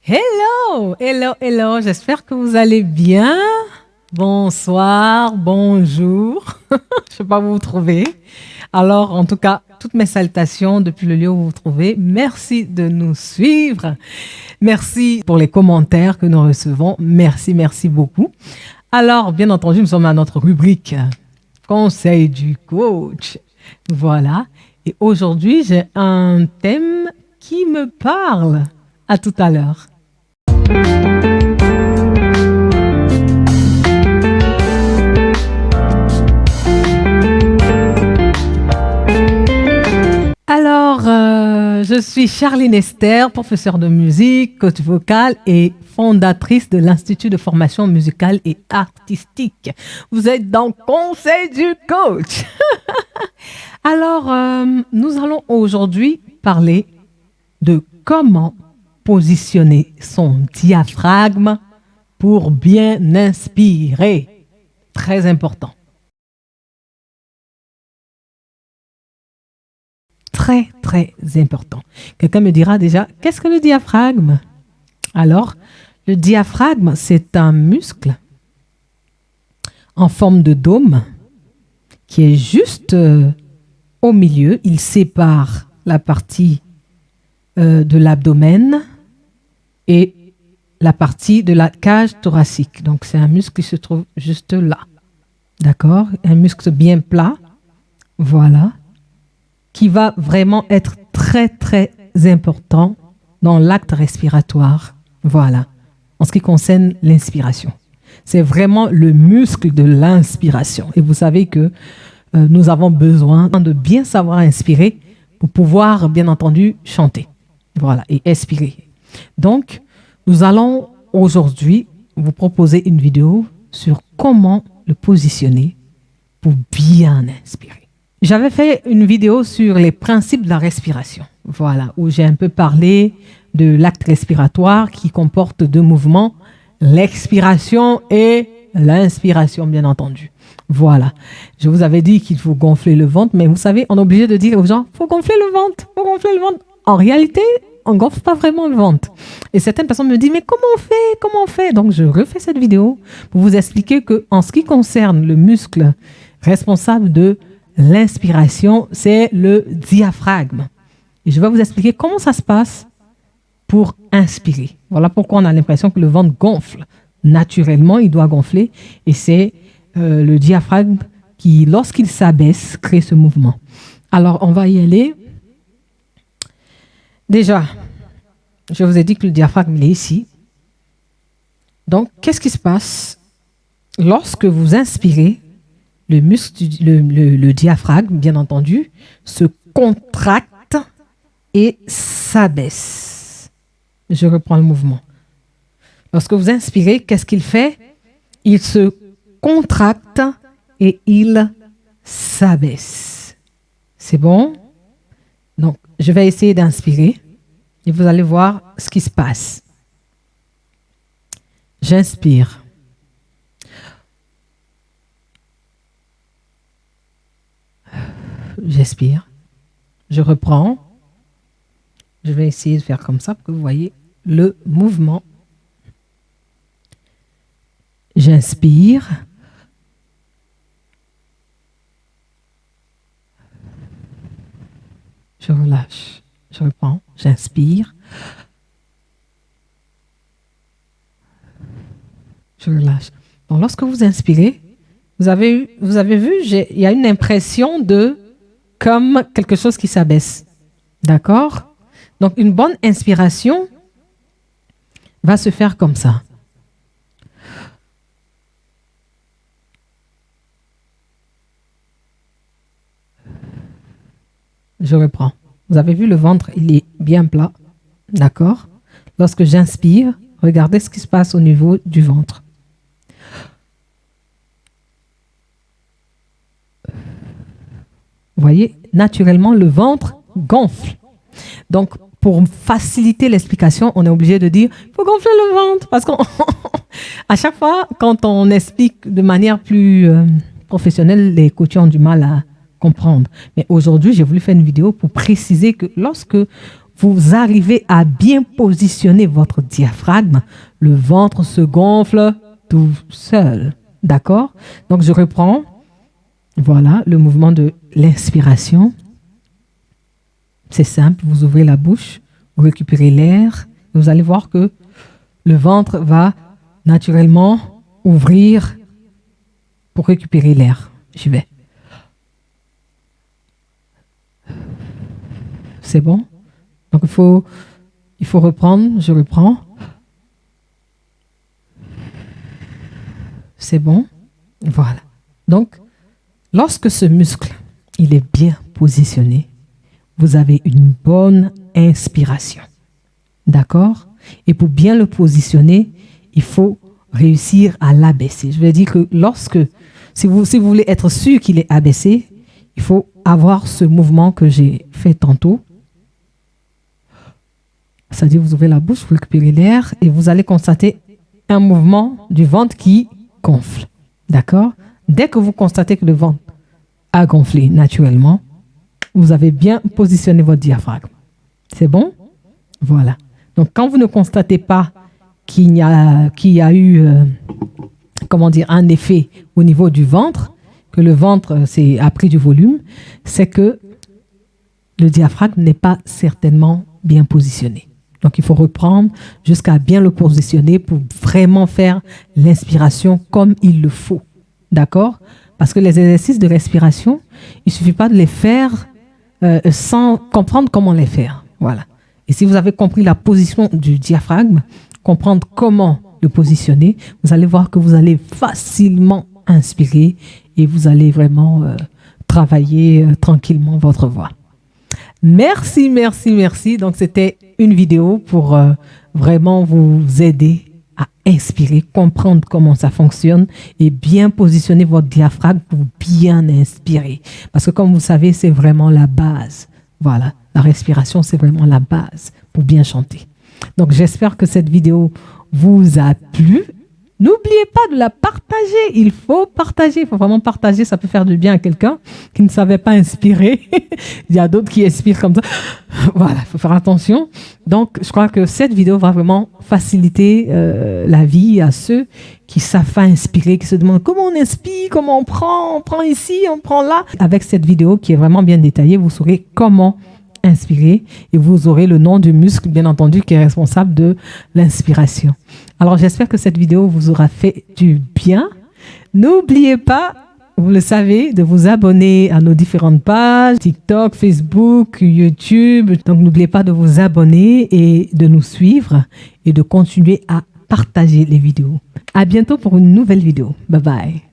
Hello, hello, hello, j'espère que vous allez bien. Bonsoir, bonjour, je ne sais pas où vous vous trouvez. Alors, en tout cas, toutes mes salutations depuis le lieu où vous vous trouvez. Merci de nous suivre. Merci pour les commentaires que nous recevons. Merci, merci beaucoup. Alors, bien entendu, nous sommes à notre rubrique Conseil du coach. Voilà. Et aujourd'hui, j'ai un thème qui me parle. À tout à l'heure. Alors, je suis Charline Esther, professeure de musique, coach vocal et fondatrice de l'Institut de formation musicale et artistique. Vous êtes dans Conseil du coach. Alors, nous allons aujourd'hui parler de comment positionner son diaphragme pour bien inspirer. Très important. Très, très important. Quelqu'un me dira déjà, qu'est-ce que le diaphragme? Alors, le diaphragme, c'est un muscle en forme de dôme qui est juste au milieu. Il sépare la partie de l'abdomen et la partie de la cage thoracique. Donc, c'est un muscle qui se trouve juste là. D'accord? Un muscle bien plat. Voilà. Qui va vraiment être très, très important dans l'acte respiratoire. Voilà. En ce qui concerne l'inspiration. C'est vraiment le muscle de l'inspiration. Et vous savez que nous avons besoin de bien savoir inspirer pour pouvoir, bien entendu, chanter. Voilà. Et expirer. Donc, nous allons aujourd'hui vous proposer une vidéo sur comment le positionner pour bien inspirer. J'avais fait une vidéo sur les principes de la respiration, voilà, où j'ai un peu parlé de l'acte respiratoire qui comporte deux mouvements, l'expiration et l'inspiration, bien entendu. Voilà. Je vous avais dit qu'il faut gonfler le ventre, mais vous savez, on est obligé de dire aux gens, il faut gonfler le ventre, il faut gonfler le ventre. En réalité, on ne gonfle pas vraiment le ventre. Et certaines personnes me disent, mais comment on fait? Comment on fait? Donc, je refais cette vidéo pour vous expliquer qu'en ce qui concerne le muscle responsable de l'inspiration, c'est le diaphragme. Et je vais vous expliquer comment ça se passe pour inspirer. Voilà pourquoi on a l'impression que le ventre gonfle. Naturellement, il doit gonfler. Et c'est le diaphragme qui, lorsqu'il s'abaisse, crée ce mouvement. Alors, on va y aller. Déjà, je vous ai dit que le diaphragme il est ici. Donc, qu'est-ce qui se passe lorsque vous inspirez? Le muscle, le diaphragme, bien entendu, se contracte et s'abaisse. Je reprends le mouvement. Lorsque vous inspirez, qu'est-ce qu'il fait? Il se contracte et il s'abaisse. C'est bon? Donc, je vais essayer d'inspirer et vous allez voir ce qui se passe. J'inspire. J'expire. Je reprends. Je vais essayer de faire comme ça pour que vous voyez le mouvement. J'inspire. Je relâche. Je reprends. J'inspire. Je relâche. Donc, lorsque vous inspirez, vous avez vu, il y a une impression de comme quelque chose qui s'abaisse. D'accord? Donc, une bonne inspiration va se faire comme ça. Je reprends. Vous avez vu, le ventre, il est bien plat. D'accord? Lorsque j'inspire, regardez ce qui se passe au niveau du ventre. Vous voyez, naturellement, le ventre gonfle. Donc, pour faciliter l'explication, on est obligé de dire il faut gonfler le ventre. Parce qu'à chaque fois, quand on explique de manière plus professionnelle, les coachs ont du mal à comprendre. Mais aujourd'hui, j'ai voulu faire une vidéo pour préciser que lorsque vous arrivez à bien positionner votre diaphragme, le ventre se gonfle tout seul. D'accord? Donc, je reprends. Voilà le mouvement de l'inspiration. C'est simple, vous ouvrez la bouche, vous récupérez l'air. Vous allez voir que le ventre va naturellement ouvrir pour récupérer l'air. J'y vais. C'est bon? Donc, il faut reprendre. Je reprends. C'est bon? Voilà. Donc, lorsque ce muscle, il est bien positionné, vous avez une bonne inspiration. D'accord? Et pour bien le positionner, il faut réussir à l'abaisser. Je veux dire que si vous voulez être sûr qu'il est abaissé, il faut avoir ce mouvement que j'ai fait tantôt. C'est-à-dire, vous ouvrez la bouche, vous récupérez l'air et vous allez constater un mouvement du ventre qui gonfle. D'accord? Dès que vous constatez que le ventre a gonflé naturellement, vous avez bien positionné votre diaphragme. C'est bon? Voilà. Donc, quand vous ne constatez pas qu'il y a eu un effet au niveau du ventre, que le ventre a pris du volume, c'est que le diaphragme n'est pas certainement bien positionné. Donc, il faut reprendre jusqu'à bien le positionner pour vraiment faire l'inspiration comme il le faut. D'accord? Parce que les exercices de respiration, il ne suffit pas de les faire sans comprendre comment les faire. Voilà. Et si vous avez compris la position du diaphragme, comprendre comment le positionner, vous allez voir que vous allez facilement inspirer et vous allez vraiment travailler tranquillement votre voix. Merci, merci, merci. Donc, c'était une vidéo pour vraiment vous aider à inspirer, comprendre comment ça fonctionne et bien positionner votre diaphragme pour bien inspirer. Parce que comme vous savez, c'est vraiment la base. Voilà, la respiration, c'est vraiment la base pour bien chanter. Donc, j'espère que cette vidéo vous a plu. N'oubliez pas de la partager. Il faut partager. Il faut vraiment partager. Ça peut faire du bien à quelqu'un qui ne savait pas inspirer. Il y a d'autres qui inspirent comme ça. Voilà, il faut faire attention. Donc, je crois que cette vidéo va vraiment faciliter la vie à ceux qui savent pas inspirer, qui se demandent comment on inspire, comment on prend ici, on prend là. Avec cette vidéo qui est vraiment bien détaillée, vous saurez comment inspirer et vous aurez le nom du muscle, bien entendu, qui est responsable de l'inspiration. Alors, j'espère que cette vidéo vous aura fait du bien. N'oubliez pas, vous le savez, de vous abonner à nos différentes pages, TikTok, Facebook, YouTube. Donc, n'oubliez pas de vous abonner et de nous suivre et de continuer à partager les vidéos. À bientôt pour une nouvelle vidéo. Bye bye.